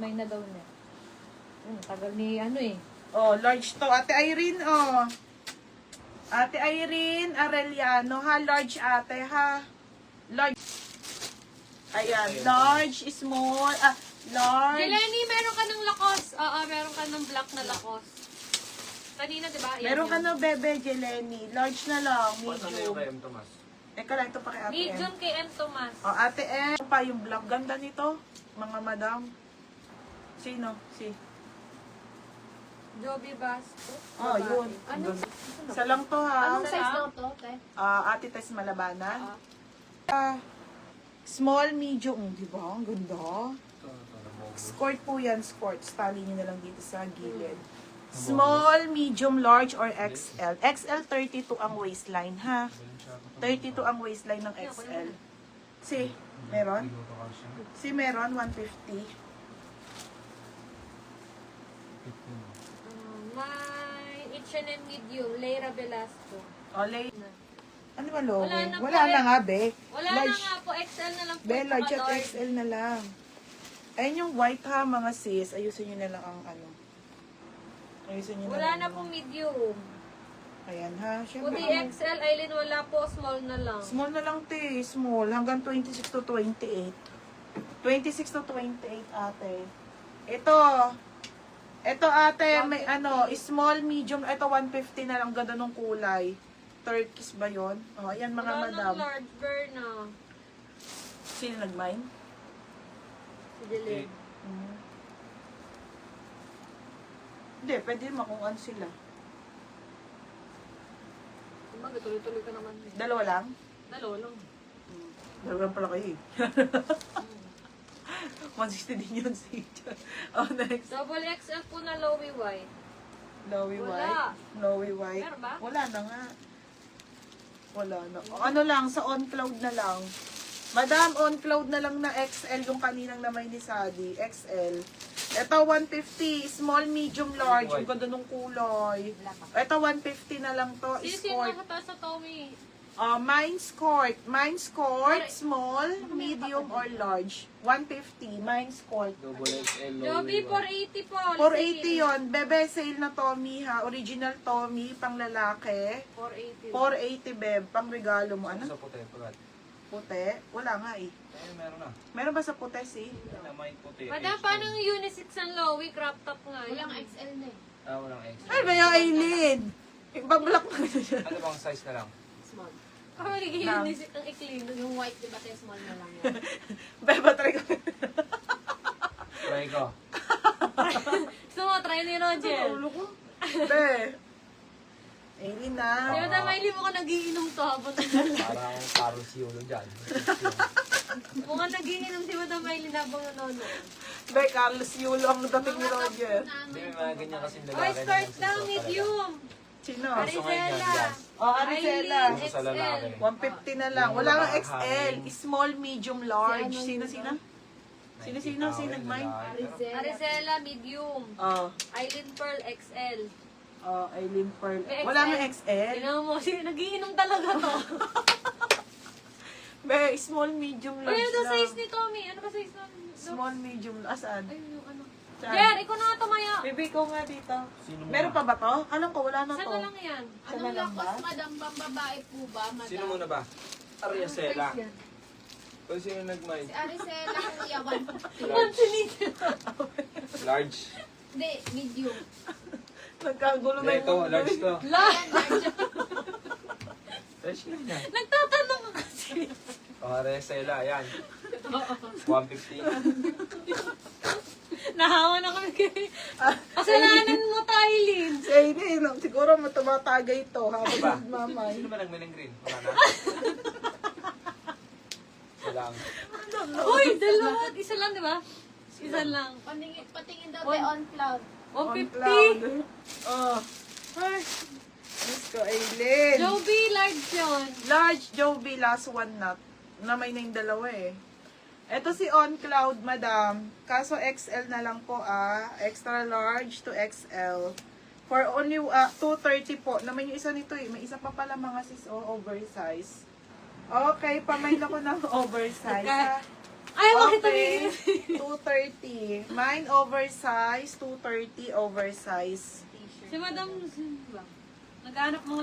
may na daw niya. Tagal ni ano eh. Oh, large to. Ate Irene, oh. Ate Irene Arellano, ha? Large ate, ha? Large. Ayan, large, small, large. Jeleny, meron ka ng lakos. Oo, meron ka ng black na lakos. Kanina, di ba? Meron ka na, bebe, Jeleny. Large na lang, Ano yung medium. kay M. Tomas? Teka lang, ito pa kay ate Medium M. kay M. Tomas. Oh, ate M. Ito pa yung black. Ganda nito, mga madam. Sino? Si. Joby Basto. Oh, yun. Ano? Isa lang to, ha? Anong size daw to, te? Ate Tess Malabanan. Small, medium. Di ba? Ang ganda. Skirt po yan, skirt. Tali nyo na lang dito sa gilid. Small, medium, large, or XL. XL, 32 ang waistline, ha? 32 ang waistline ng XL. Si, meron? Si, meron, 150. May H&M medium, Leira Velasco. Olay. Ano ba logo? Wala na po Wala na eh. nga, be. Wala Large. na nga po, XL na lang po. Be, tsaka large at large. XL na lang. Ayun yung white, ha, mga sis. Ayusin nyo na lang ang ano. Ayusin nyo Wala lang na ang- po medium. Ayan, ha. Siyempre, Puti XL, Aileen, wala po. Small na lang. small na lang, te. Small. Hanggang 26 to 28. 26 to 28, ate. Ito, ate, may 150. ano, small, medium. Ito, 150 na lang. Ganda ng kulay. Turkish ba yun? O, ayan, mga Wala madam. nang large Berna. Sino nag-mine? Si Jelene. Hindi, pwede makuhaan sila. Kumbaga, tuloy-tuloy ka naman. Dalawa lang? Dalawa lang. Dalawa lang pala kayo eh. 160 din yun si Oh, next. Double XL po na Lowy White. Lowy Wala. white. Lowy white. Meron ba? Wala na nga. Wala na. O, ano lang, sa on cloud na lang. Madam, on cloud na lang na XL yung kaninang na may ni Sadi. XL. Ito, 150. Small, medium, large. Ang ganda ng kulay. Ito, 150 na lang to. Sino Sport. nakataas sa Tommy? Mine's court. Mine's court, small, medium, or large. 150. Mine's court. Double XL. Joby, 480 po. 480 yon. Bebe, sale na Tommy ha. Original Tommy, pang lalaki. 480. 480, beb. Pang regalo mo. Ano? Sa puti, pagkat. Puti? Wala nga eh. Meron na. Meron ba sa puti, si? May puti. Madam, paano yung unisex ang Lowy? Crop top nga. Walang XL na eh. Walang XL. Ay, ba yung Aileen? Ibablock mo na siya. Ano bang size na lang? Small. Kung magiging Ma'am. unisex ang ikling. Yung white, diba tayo small na lang yan. Bebe, try ko. Try ko. Gusto mo, try ni Roger. Ulo ko. Be. Aileen na. Di ba naman, hindi mo ka nagiinom to habang Parang Carlos Yolo dyan. mukhang nagiinom si Madam Maylin habang nanonood. Be, Carlos Yulo ang dating ni Roger. Hindi, may mga ganyan kasing lalaki. Oy, na start nagsusuot lang, talaga. medium. Sino? Gusto ngayon yan, Aricela. yes. Oh, Aricela. Aileen, Gusto sa lalaki. 150 na lang. Wala nga XL. Small, medium, large. Si ano Sino? Sino nag-mine? Aricela, medium. Oh, Aileen Pearl, XL. Aileen Pearl. May Wala nga XL. XL. Tingnan mo, nagiinom talaga to. Be, small, medium, Uy, large ano lang. size ni Tommy? Ano ba size nun? Small, medium. Asaan? Ay, yung ano. Saan? Jer, ikaw na nga tumaya. Baby, ko nga dito. Sino Meron pa ba to? Alam ko, wala na Saan to. na lang yan? Saan na Anong lang ba? lakos, madam? Pambabae po ba, madam? Sino muna ba? Ariacela. Size yan. Kung sino nag-mine? Si Aricela, kuya, 150. Large. Hindi, medium. Nagkagulo na Hindi, ito, mundo large eh. to. Ayan, large. Large na yan. Nagtatanong ka kasi. Ariacela, yan. 150. Nahawa na kami kay... Kasalanan mo, Tylin. Si Aileen, siguro matumatagay ito. Habang Ba? nagmamay. Sino ba nag-mining green? Wala na. Isa lang. Uy, dalawa. Isa lang, di ba? Isa lang. Patingin daw tayo on cloud. On 150. cloud. Oh. Ay. Diyos ko, Aileen. Joby, large yun. Large Joby, last one na. Na may na yung dalawa eh. Ito si On Cloud, madam. Kaso XL na lang po Extra large to XL. For only 230 po. Naman yung isa nito eh. May isa pa pala mga sis oversize. Okay, pamain ako ng oversize. ha? Ay, bakit Okay. tumingin? 230. Mine oversize. 230 oversize. Si Madam, naghanap mo